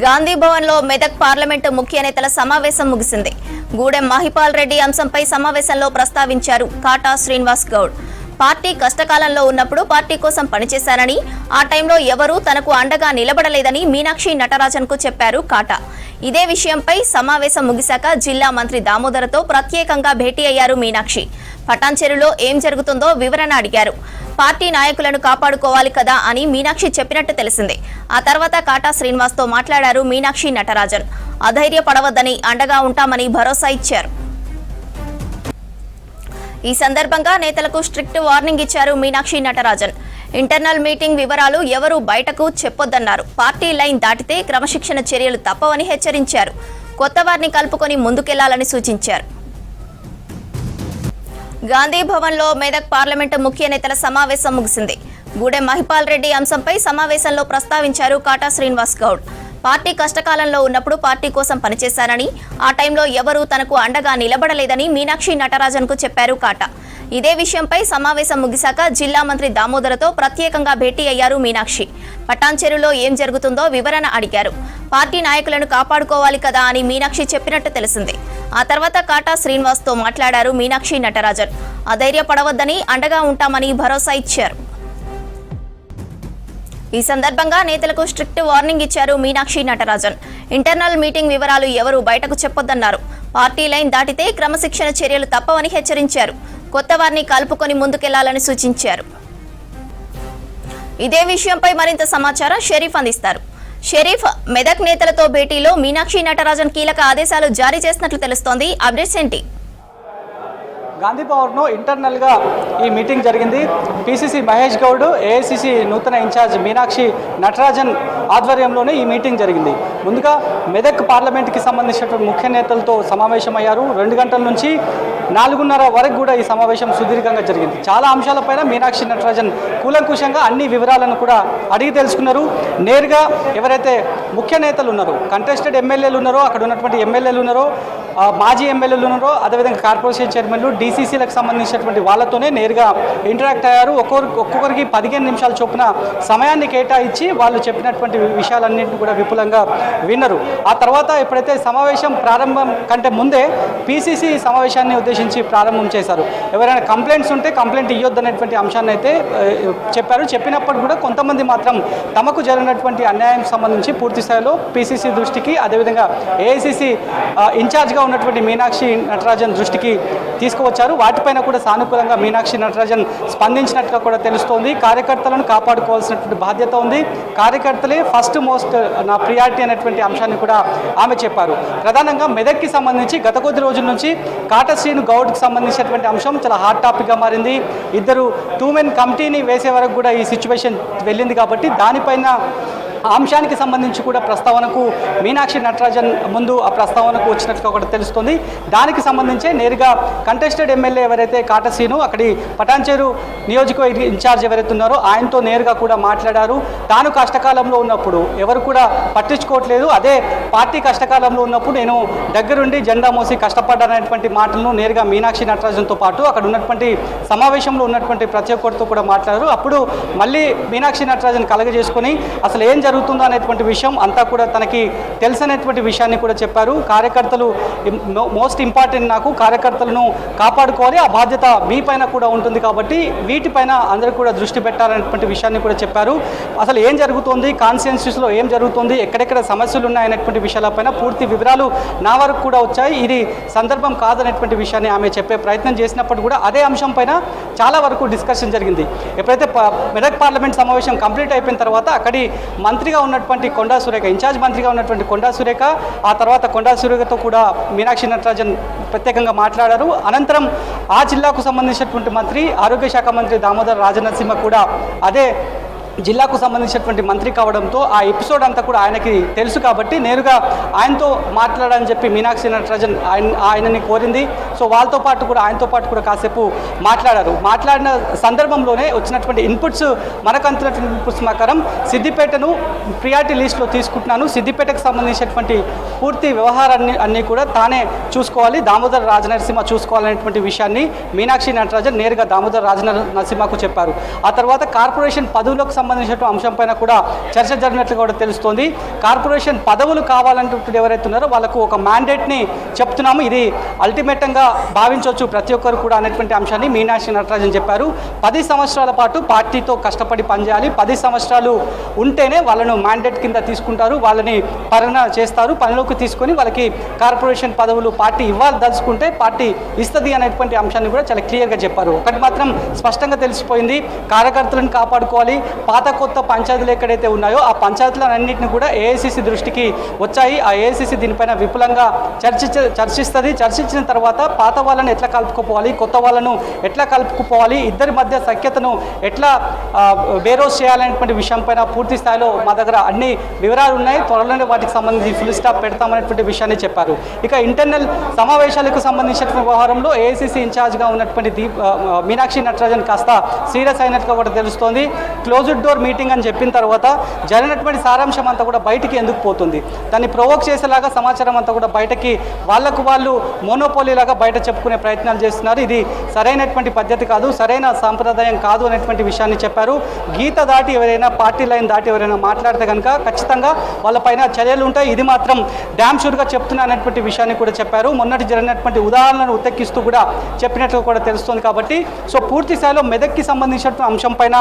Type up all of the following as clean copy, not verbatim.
గాంధీ భవన్లో మెదక్ పార్లమెంటు ముఖ్య నేతల సమావేశం ముగిసింది. గూడెం మహిపాల్ రెడ్డి అంశంపై సమావేశంలో ప్రస్తావించారు కాటా శ్రీనివాస్ గౌడ్. పార్టీ కష్టకాలంలో ఉన్నప్పుడు పార్టీ కోసం పనిచేశారని, ఆ టైంలో ఎవరూ తనకు అండగా నిలబడలేదని మీనాక్షి నటరాజన్కు చెప్పారు కాటా. ఇదే విషయంపై సమావేశం ముగిశాక జిల్లా మంత్రి దామోదరతో ప్రత్యేకంగా భేటీ అయ్యారు మీనాక్షి. పటాన్చెరులో ఏం జరుగుతుందో వివరణ అడిగారు. పార్టీ నాయకులను కాపాడుకోవాలి కదా అని మీనాక్షి చెప్పినట్టు తెలిసింది. ఆ తర్వాత కాటా శ్రీనివాస్తో మాట్లాడారు మీనాక్షి నటరాజన్. అధైర్యపడవద్దని, అండగా ఉంటామని భరోసా ఇచ్చారు. ఈ సందర్భంగా నేతలకు స్ట్రిక్ట్ వార్నింగ్ ఇచ్చారు మీనాక్షి నటరాజన్. ఇంటర్నల్ మీటింగ్ వివరాలు ఎవరూ బయటకు చెప్పొద్దన్నారు. పార్టీ లైన్ దాటితే క్రమశిక్షణ చర్యలు తప్పవని హెచ్చరించారు. కొత్త వారిని కలుపుకొని ముందుకెళ్లాలని సూచించారు. గాంధీ భవన్లో మెదక్ పార్లమెంటు ముఖ్య నేతల సమావేశం ముగిసింది. గూడెం మహిపాల్ రెడ్డి అంశంపై సమావేశంలో ప్రస్తావించారు కాటా శ్రీనివాస్ గౌడ్. పార్టీ కష్టకాలంలో ఉన్నప్పుడు పార్టీ కోసం పనిచేశారని, ఆ టైంలో ఎవరూ తనకు అండగా నిలబడలేదని మీనాక్షి నటరాజన్కు చెప్పారు కాటా. ఇదే విషయంపై సమావేశం ముగిశాక జిల్లా మంత్రి దామోదరతో ప్రత్యేకంగా భేటీ అయ్యారు మీనాక్షి. పటాన్చెరులో ఏం జరుగుతుందో వివరణ అడిగారు. పార్టీ నాయకులను కాపాడుకోవాలి కదా అని మీనాక్షి చెప్పినట్టు తెలిసింది. ఆ తర్వాత కాటా శ్రీనివాస్తో మాట్లాడారు మీనాక్షి నటరాజన్. అధైర్యపడవద్దని, అండగా ఉంటామని భరోసా ఇచ్చారు. ఈ సందర్భంగా నేతలకు స్ట్రిక్ట్ వార్నింగ్ ఇచ్చారు మీనాక్షి నటరాజన్. ఇంటర్నల్ మీటింగ్ వివరాలు ఎవరూ బయటకు చెప్పొద్దన్నారు. పార్టీ లైన్ దాటితే క్రమశిక్షణ చర్యలు తప్పవని హెచ్చరించారు. కొత్త వారిని కలుపుకొని ముందుకెళ్లాలని సూచించారు. ఇదే విషయంపై మరింత సమాచారం షరీఫ్ అందిస్తారు. షరీఫ్, మెదక్ నేతలతో భేటీలో మీనాక్షి నటరాజన్ కీలక ఆదేశాలు జారీ చేసినట్లు తెలుస్తోంది. అప్డేట్స్ ఏంటి? గాంధీ భవన్లో ఇంటర్నల్గా ఈ మీటింగ్ జరిగింది. పిసిసి మహేష్ గౌడ్, ఏఐసిసి నూతన ఇన్ఛార్జ్ మీనాక్షి నటరాజన్ ఆధ్వర్యంలోనే ఈ మీటింగ్ జరిగింది. ముందుగా మెదక్ పార్లమెంట్కి సంబంధించినటువంటి ముఖ్య నేతలతో సమావేశమయ్యారు. 2 గంటల నుంచి 4:30 వరకు కూడా ఈ సమావేశం సుదీర్ఘంగా జరిగింది. చాలా అంశాలపైన మీనాక్షి నటరాజన్ కూలంకుషంగా అన్ని వివరాలను కూడా అడిగి తెలుసుకున్నారు. నేరుగా ఎవరైతే ముఖ్య నేతలు ఉన్నారో, కంటెస్టెడ్ ఎమ్మెల్యేలు ఉన్నారో, అక్కడ ఉన్నటువంటి ఎమ్మెల్యేలు ఉన్నారో, మాజీ ఎమ్మెల్యేలు ఉన్నారో, అదేవిధంగా కార్పొరేషన్ చైర్మన్లు, డీసీసీలకు సంబంధించినటువంటి వాళ్ళతోనే నేరుగా ఇంటరాక్ట్ అయ్యారు. ఒక్కొక్కరికి 15 నిమిషాల చొప్పున సమయాన్ని కేటాయించి వాళ్ళు చెప్పినటువంటి విషయాలన్నింటినీ కూడా విపులంగా విన్నారు. ఆ తర్వాత ఎప్పుడైతే సమావేశం ప్రారంభం కంటే ముందే పీసీసీ సమావేశాన్ని ఉద్దేశించి ప్రారంభం చేశారు. ఎవరైనా కంప్లైంట్స్ ఉంటే కంప్లైంట్ ఇవ్వద్దనేటువంటి అంశాన్ని అయితే చెప్పారు. చెప్పినప్పుడు కూడా కొంతమంది మాత్రం తమకు జరిగినటువంటి అన్యాయం సంబంధించి పూర్తి స్థాయిలో పీసీసీ దృష్టికి, అదేవిధంగా ఏఐసీసీ ఇన్ఛార్జ్గా ఉన్నటువంటి మీనాక్షి నటరాజన్ దృష్టికి తీసుకువచ్చారు. వాటిపైన కూడా సానుకూలంగా మీనాక్షి నటరాజన్ స్పందించినట్టుగా కూడా తెలుస్తోంది. కార్యకర్తలను కాపాడుకోవాల్సినటువంటి బాధ్యత ఉంది. కార్యకర్తలే ఫస్ట్ మోస్ట్ నా ప్రియారిటీ అనేటువంటి అంశాన్ని కూడా ఆమె చెప్పారు. ప్రధానంగా మెదక్కి సంబంధించి గత కొద్ది రోజుల నుంచి కాటా శ్రీను గౌడ్కి సంబంధించినటువంటి అంశం చాలా హాట్ టాపిక్గా మారింది. ఇద్దరు 2 మెన్ కమిటీని వేసే వరకు కూడా ఈ సిచ్యువేషన్ వెళ్ళింది. కాబట్టి దానిపైన అంశానికి సంబంధించి కూడా ప్రస్తావనకు మీనాక్షి నటరాజన్ ముందు ఆ ప్రస్తావనకు వచ్చినట్టుగా కూడా తెలుస్తుంది. దానికి సంబంధించి నేరుగా కంటెస్టెడ్ ఎమ్మెల్యే ఎవరైతే కాటా శ్రీను, అక్కడి పటాన్చెరు నియోజకవర్గ ఇన్ఛార్జ్ ఎవరైతే ఉన్నారో ఆయనతో నేరుగా కూడా మాట్లాడారు. తాను కష్టకాలంలో ఉన్నప్పుడు ఎవరు కూడా పట్టించుకోవట్లేదు, అదే పార్టీ కష్టకాలంలో ఉన్నప్పుడు నేను దగ్గరుండి జెండా మోసి కష్టపడ్డాననేటువంటి మాటలను నేరుగా మీనాక్షి నటరాజన్తో పాటు అక్కడ ఉన్నటువంటి సమావేశంలో ఉన్నటువంటి ప్రతి ఒక్కరితో కూడా మాట్లాడారు. అప్పుడు మళ్ళీ మీనాక్షి నటరాజన్ కలగజేసుకొని అసలు ఏం జరుగుతుందో అనేటువంటి విషయం అంతా కూడా తనకి తెలిసినటువంటి విషయాన్ని కూడా చెప్పారు. కార్యకర్తలు మోస్ట్ ఇంపార్టెంట్, నాకు కార్యకర్తలను కాపాడుకోవాలి, ఆ బాధ్యత మీ పైన కూడా ఉంటుంది, కాబట్టి వీటిపైన అందరూ కూడా దృష్టి పెట్టాలనేటువంటి విషయాన్ని కూడా చెప్పారు. అసలు ఏం జరుగుతుంది, కాన్స్టిట్యున్సీస్లో ఏం జరుగుతుంది, ఎక్కడెక్కడ సమస్యలు ఉన్నాయనేటువంటి విషయాలపైన పూర్తి వివరాలు నా వరకు కూడా వచ్చాయి. ఇది సందర్భం కాదనేటువంటి విషయాన్ని ఆమె చెప్పే ప్రయత్నం చేసినప్పుడు కూడా అదే అంశం పైన చాలా వరకు డిస్కషన్ జరిగింది. ఎప్పుడైతే మెదక్ పార్లమెంట్ సమావేశం కంప్లీట్ అయిపోయిన తర్వాత అక్కడి మంత్రిగా ఉన్నటువంటి కొండా సురేఖ, ఇన్ఛార్జ్ మంత్రిగా ఉన్నటువంటి కొండా సురేఖ, ఆ తర్వాత కొండా సురేఖతో కూడా మీనాక్షి నటరాజన్ ప్రత్యేకంగా మాట్లాడారు. అనంతరం ఆ జిల్లాకు సంబంధించినటువంటి మంత్రి, ఆరోగ్య శాఖ మంత్రి దామోదర్ రాజనరసింహ కూడా అదే జిల్లాకు సంబంధించినటువంటి మంత్రి కావడంతో ఆ ఎపిసోడ్ అంతా కూడా ఆయనకి తెలుసు. కాబట్టి నేరుగా ఆయనతో మాట్లాడాలని చెప్పి మీనాక్షి నటరాజన్ ఆయనని కోరింది. సో వాళ్ళతో పాటు కూడా ఆయనతో పాటు కూడా కాసేపు మాట్లాడారు. మాట్లాడిన సందర్భంలోనే వచ్చినటువంటి ఇన్పుట్స్, మనకు అందినటువంటి ఇన్పుట్స్ ప్రకారం సిద్దిపేటను ప్రియారిటీ లిస్ట్లో తీసుకుంటున్నాను, సిద్దిపేటకు సంబంధించినటువంటి పూర్తి వ్యవహారాన్ని అన్నీ కూడా తానే చూసుకోవాలి, దామోదర్ రాజనరసింహ చూసుకోవాలనేటువంటి విషయాన్ని మీనాక్షి నటరాజన్ నేరుగా దామోదర్ రాజనరసింహకు చెప్పారు. ఆ తర్వాత కార్పొరేషన్ పదవులకు సంబంధించిన అంశంపైన కూడా చర్చ జరిగినట్లు కూడా తెలుస్తోంది. కార్పొరేషన్ పదవులు కావాలంటే ఎవరైతే ఉన్నారో వాళ్ళకు ఒక మ్యాండేట్ని చెప్తున్నాము, ఇది అల్టిమేటంగా భావించవచ్చు ప్రతి ఒక్కరు కూడా అనేటువంటి అంశాన్ని మీనాక్షి నటరాజన్ చెప్పారు. 10 సంవత్సరాల పాటు పార్టీతో కష్టపడి పనిచేయాలి, 10 సంవత్సరాలు ఉంటేనే వాళ్ళను మ్యాండేట్ కింద తీసుకుంటారు, వాళ్ళని చేస్తారు, పనిలోకి తీసుకొని వాళ్ళకి కార్పొరేషన్ పదవులు పార్టీ ఇవ్వాలదలుచుకుంటే పార్టీ ఇస్తుంది అనేటువంటి అంశాన్ని కూడా చాలా క్లియర్గా చెప్పారు. ఒకటి మాత్రం స్పష్టంగా తెలిసిపోయింది, కార్యకర్తలను కాపాడుకోవాలి. పాత కొత్త పంచాయతీలు ఎక్కడైతే ఉన్నాయో ఆ పంచాయతీలన్నింటినీ కూడా ఏఐసిసి దృష్టికి వచ్చాయి. ఆ ఏఐసిసి దీనిపైన విపులంగా చర్చిస్తుంది. చర్చించిన తర్వాత పాత వాళ్ళని ఎట్లా కలుపుకుపోవాలి, కొత్త వాళ్ళను ఎట్లా కలుపుకుపోవాలి, ఇద్దరి మధ్య సఖ్యతను ఎట్లా బేరోజ్ చేయాలనేటువంటి విషయం పైన పూర్తి స్థాయిలో మా దగ్గర అన్ని వివరాలు ఉన్నాయి, త్వరలోనే వాటికి సంబంధించి ఫుల్ స్టాప్ పెడతామనేటువంటి విషయాన్ని చెప్పారు. ఇక ఇంటర్నల్ సమావేశాలకు సంబంధించిన వ్యవహారంలో ఏఐసిసి ఇన్ఛార్జ్గా ఉన్నటువంటి మీనాక్షి నటరాజన్ కాస్త సీరియస్ అయినట్టుగా కూడా తెలుస్తోంది. క్లోజ్డ్ డోర్ మీటింగ్ అని చెప్పిన తర్వాత జరిగినటువంటి సారాంశం అంతా కూడా బయటికి ఎందుకు పోతుంది, దాన్ని ప్రొవోక్ చేసేలాగా సమాచారం అంతా కూడా బయటకి వాళ్ళకు వాళ్ళు మోనోపోలీ లాగా బయట చెప్పుకునే ప్రయత్నాలు చేస్తున్నారు. ఇది సరైనటువంటి పద్ధతి కాదు, సరైన సాంప్రదాయం కాదు అనేటువంటి విషయాన్ని చెప్పారు. గీత దాటి ఎవరైనా, పార్టీ లైన్ దాటి ఎవరైనా మాట్లాడితే కనుక ఖచ్చితంగా వాళ్ళపైన చర్యలు ఉంటాయి, ఇది మాత్రం డ్యామ్ షూర్గా చెప్తున్నా అనేటువంటి విషయాన్ని కూడా చెప్పారు. మొన్నటి జరిగినటువంటి ఉదాహరణను ఉత్తెక్కిస్తూ కూడా చెప్పినట్లు కూడా తెలుస్తుంది. కాబట్టి సో పూర్తి స్థాయిలో మెదక్కి సంబంధించినటువంటి అంశం పైన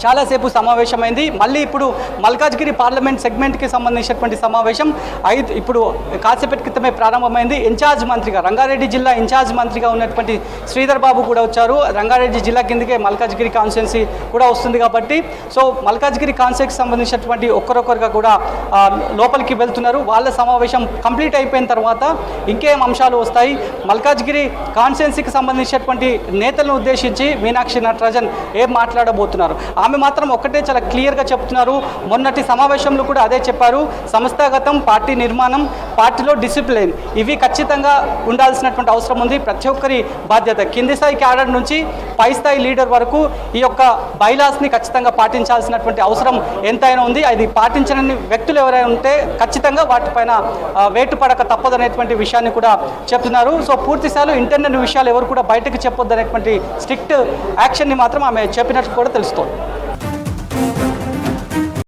చాలాసేపు సమావేశమైంది. మళ్ళీ ఇప్పుడు మల్కాజ్గిరి పార్లమెంట్ సెగ్మెంట్కి సంబంధించినటువంటి సమావేశం ఇప్పుడు కాసేపటి క్రితమే ప్రారంభమైంది. ఇన్ఛార్జ్ మంత్రిగా, రంగారెడ్డి జిల్లా ఇన్ఛార్జ్ మంత్రిగా ఉన్నటువంటి శ్రీధర్ బాబు కూడా వచ్చారు. రంగారెడ్డి జిల్లా కిందకే మల్కాజ్గిరి కాన్స్టిట్యున్సీ కూడా వస్తుంది కాబట్టి సో మల్కాజ్గిరి కాన్స్టిట్యున్సీకి సంబంధించినటువంటి ఒక్కరొక్కరుగా కూడా లోపలికి వెళ్తున్నారు. వాళ్ళ సమావేశం కంప్లీట్ అయిపోయిన తర్వాత ఇంకేం అంశాలు వస్తాయి, మల్కాజ్గిరి కాన్స్టిట్యున్సీకి సంబంధించినటువంటి నేతలను ఉద్దేశించి మీనాక్షి నటరాజన్ ఏం మాట్లాడబోతున్నారు. ఆమె మాత్రం ఒక్కటే చాలా క్లియర్గా చెప్తున్నారు, మొన్నటి సమావేశంలో కూడా అదే చెప్పారు, సంస్థాగతం, పార్టీ నిర్మాణం, పార్టీలో డిసిప్లిన్ ఇవి ఖచ్చితంగా ఉండాల్సినటువంటి అవసరం ఉంది. ప్రతి ఒక్కరి బాధ్యత, కింది స్థాయి క్యాడర్ నుంచి పై స్థాయి లీడర్ వరకు ఈ యొక్క బైలాస్ని ఖచ్చితంగా పాటించాల్సినటువంటి అవసరం ఎంతైనా ఉంది. అది పాటించని వ్యక్తులు ఎవరైనా ఉంటే ఖచ్చితంగా వాటిపైన వేటు పడక తప్పదనేటువంటి విషయాన్ని కూడా చెప్తున్నారు. సో పూర్తి స్థాయిలో ఇంటర్నల్ విషయాలు ఎవరు కూడా బయటకు చెప్పొద్దనేటువంటి స్ట్రిక్ట్ యాక్షన్ని మాత్రం ఆమె చెప్పినట్టు కూడా తెలుస్తోంది.